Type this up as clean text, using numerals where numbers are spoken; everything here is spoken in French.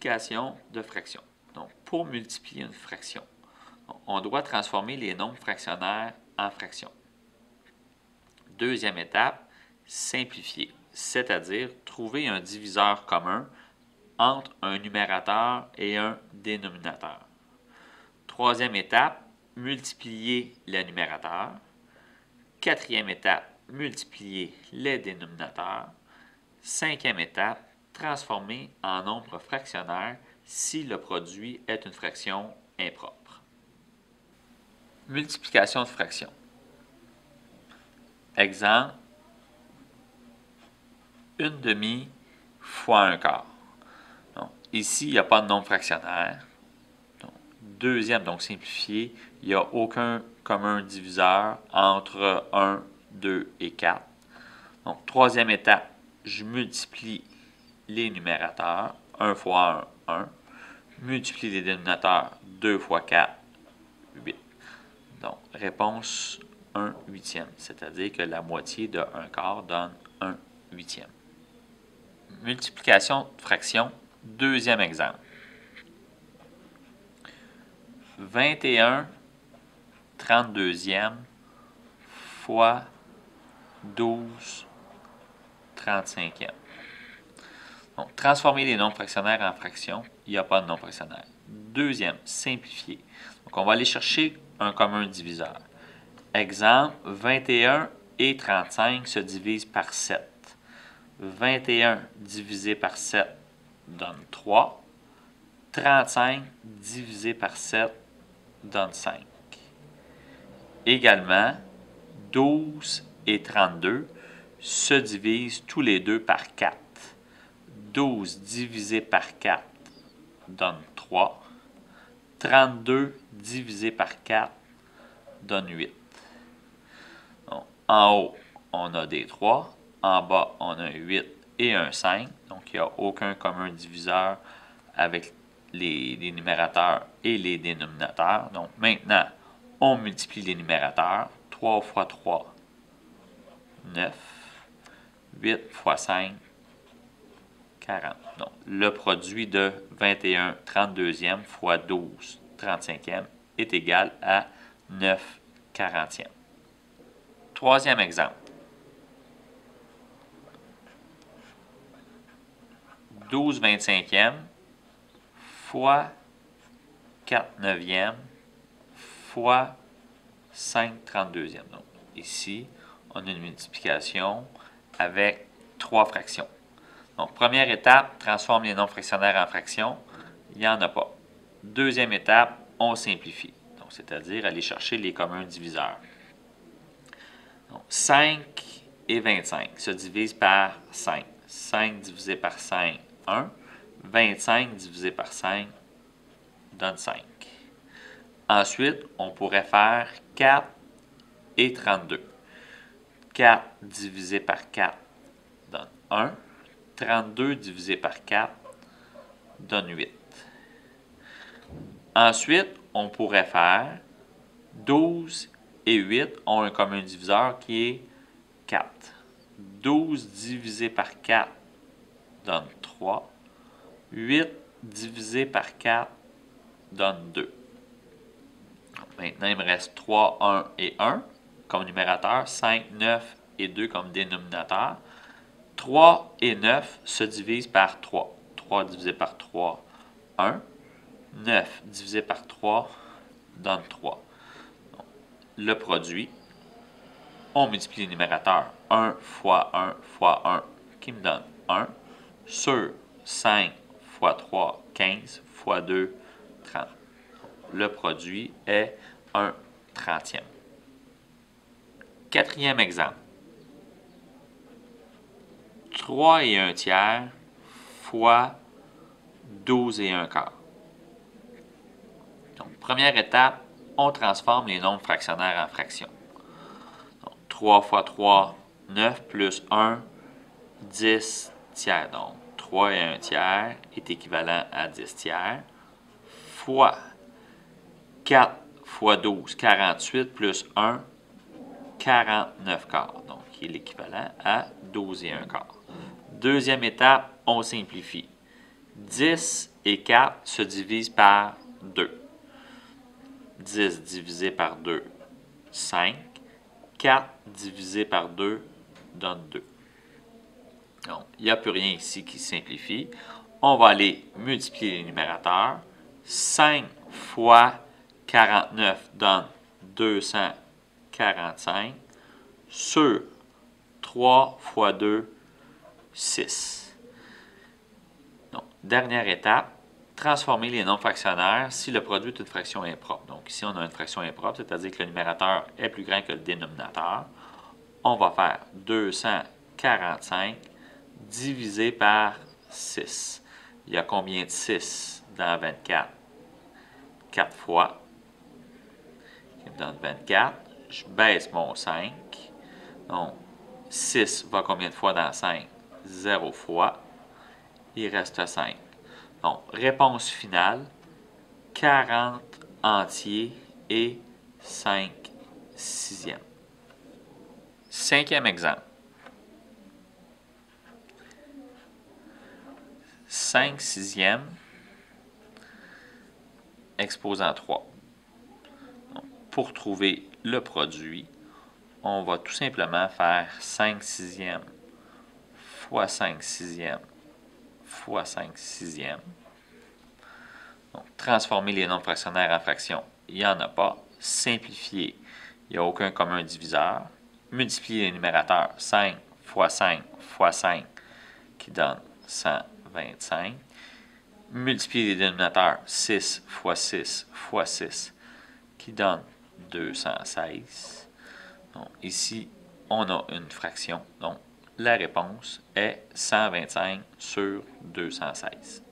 Multiplication de fractions. Donc, pour multiplier une fraction, on doit transformer les nombres fractionnaires en fractions. Deuxième étape, simplifier, c'est-à-dire trouver un diviseur commun entre un numérateur et un dénominateur. Troisième étape, multiplier le numérateur. Quatrième étape, multiplier les dénominateurs. Cinquième étape, transformer en nombre fractionnaire si le produit est une fraction impropre. Multiplication de fractions. Exemple, 1/2 fois 1/4. Donc, ici, il n'y a pas de nombre fractionnaire. Donc, deuxième, donc simplifié, il n'y a aucun commun diviseur entre 1, 2 et 4. Donc, troisième étape, je multiplie les numérateurs. 1 fois 1, 1. Multiplie les dénominateurs. 2 fois 4, 8. Donc, réponse 1/8, c'est-à-dire que la moitié de 1/4 donne 1/8. Multiplication de fractions, deuxième exemple. 21 32e fois 12 35e. Donc, transformer les nombres fractionnaires en fractions, il n'y a pas de nombre fractionnaire. Deuxième, simplifier. Donc, on va aller chercher un commun diviseur. Exemple, 21 et 35 se divisent par 7. 21 divisé par 7 donne 3. 35 divisé par 7 donne 5. Également, 12 et 32 se divisent tous les deux par 4. 12 divisé par 4 donne 3. 32 divisé par 4 donne 8. Donc, en haut, on a des 3. En bas, on a un 8 et un 5. Donc, il n'y a aucun commun diviseur avec les numérateurs et les dénominateurs. Donc, maintenant, on multiplie les numérateurs. 3 fois 3, 9. 8 fois 5, 40. Donc, le produit de 21 32e fois 12 35e est égal à 9 40e. Troisième exemple. 12 25e fois 4 9e fois 5 32e. Donc, ici, on a une multiplication avec 3 fractions. Donc, première étape, transforme les nombres fractionnaires en fractions. Il n'y en a pas. Deuxième étape, on simplifie. Donc, c'est-à-dire aller chercher les communs diviseurs. Donc, 5 et 25 se divisent par 5. 5 divisé par 5, 1. 25 divisé par 5 donne 5. Ensuite, on pourrait faire 4 et 32. 4 divisé par 4 donne 1. 32 divisé par 4 donne 8. Ensuite, on pourrait faire 12 et 8 ont un commun diviseur qui est 4. 12 divisé par 4 donne 3. 8 divisé par 4 donne 2. Maintenant, il me reste 3, 1 et 1 comme numérateur, 5, 9 et 2 comme dénominateur. 3 et 9 se divisent par 3. 3 divisé par 3, 1. 9 divisé par 3 donne 3. Donc, le produit, on multiplie les numérateurs. 1 fois 1 fois 1 qui me donne 1. Sur 5 fois 3, 15 fois 2, 30. Le produit est 1/30e. Quatrième exemple. 3 et 1/3 fois 12 et 1/4. Donc, première étape, on transforme les nombres fractionnaires en fractions. Donc, 3 fois 3, 9 plus 1, 10 tiers. Donc, 3 et 1/3 est équivalent à 10 tiers fois 4 fois 12, 48 plus 1, 49/4. Donc, qui est l'équivalent à 12 et 1/4. Deuxième étape, on simplifie. 10 et 4 se divisent par 2. 10 divisé par 2, 5. 4 divisé par 2 donne 2. Donc, il n'y a plus rien ici qui simplifie. On va aller multiplier les numérateurs. 5 fois 49 donne 245 sur 3 fois 2, 6. Donc, dernière étape, transformer les nombres fractionnaires si le produit est une fraction impropre. Donc, ici, on a une fraction impropre, c'est-à-dire que le numérateur est plus grand que le dénominateur. On va faire 245 divisé par 6. Il y a combien de 6 dans 24? 4 fois. Qui me donne 24. Je baisse mon 5. Donc, 6 va combien de fois dans 5? 0 fois. Il reste 5. Donc, réponse finale, 40 entiers et 5 sixièmes. Cinquième exemple. 5 sixièmes exposant 3. Donc, pour trouver le produit, on va tout simplement faire 5 sixièmes fois 5 sixièmes fois 5 sixièmes. Donc, transformer les nombres fractionnaires en fractions, il n'y en a pas. Simplifier, il n'y a aucun commun diviseur. Multiplier les numérateurs, 5 fois 5 fois 5, qui donne 125. Multiplier les dénominateurs, 6 fois 6 fois 6, qui donne 216. Donc, ici, on a une fraction. Donc, la réponse est 125 sur 216.